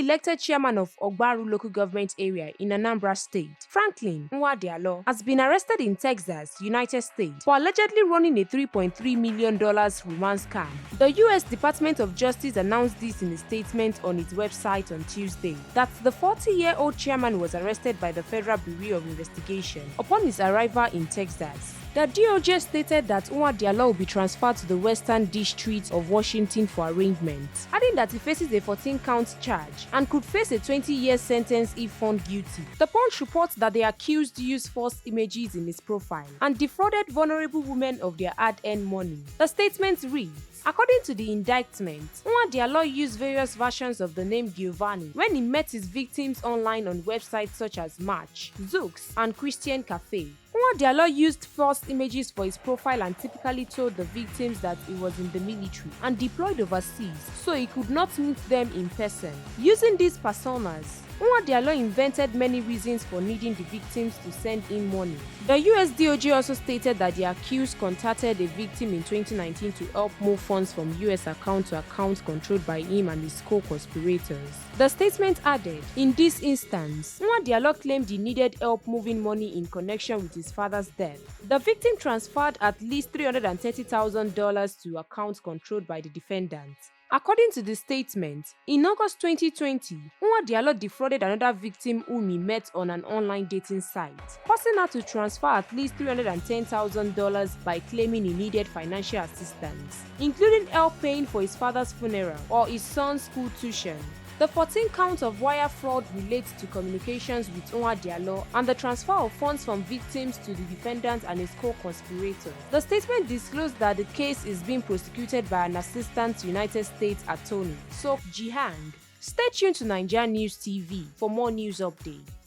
elected chairman of Ogbaru local government area in Anambra State, Franklin Nwadialo, has been arrested in Texas, United States, for allegedly running a $3.3 million romance scam. The U.S. Department of Justice announced this in a statement on its website on Tuesday, that the 40-year-old chairman was arrested by the Federal Bureau of Investigation upon his arrival in Texas. The DOJ stated that Nwadialo will be transferred to the Western District of Washington for arraignment, adding that he faces a 14-count charge and could face a 20-year sentence if found guilty. The Punch reports that the accused used false images in his profile and defrauded vulnerable women of their hard-earned money. The statement reads, according to the indictment, Nwadialo used various versions of the name Giovanni when he met his victims online on websites such as Match, Zoox, and Christian Cafe. Nwadialo used false images for his profile and typically told the victims that he was in the military and deployed overseas, so he could not meet them in person. Using these personas, Nwadialo invented many reasons for needing the victims to send in money. The US DOJ also stated that the accused contacted a victim in 2019 to help move funds from US account to accounts controlled by him and his co-conspirators. The statement added, in this instance, Nwadialo claimed he needed help moving money in connection with his father's death. The victim transferred at least $330,000 to accounts controlled by the defendant. According to the statement, in August 2020, Nwadialo defrauded another victim whom he met on an online dating site, causing her to transfer at least $310,000 by claiming he needed financial assistance, including help paying for his father's funeral or his son's school tuition. The 14 counts of wire fraud relates to communications with Nwadialo and the transfer of funds from victims to the defendant and his co-conspirators. The statement disclosed that the case is being prosecuted by an assistant United States attorney, Sok Jihang. Stay tuned to NaijaNews TV for more news updates.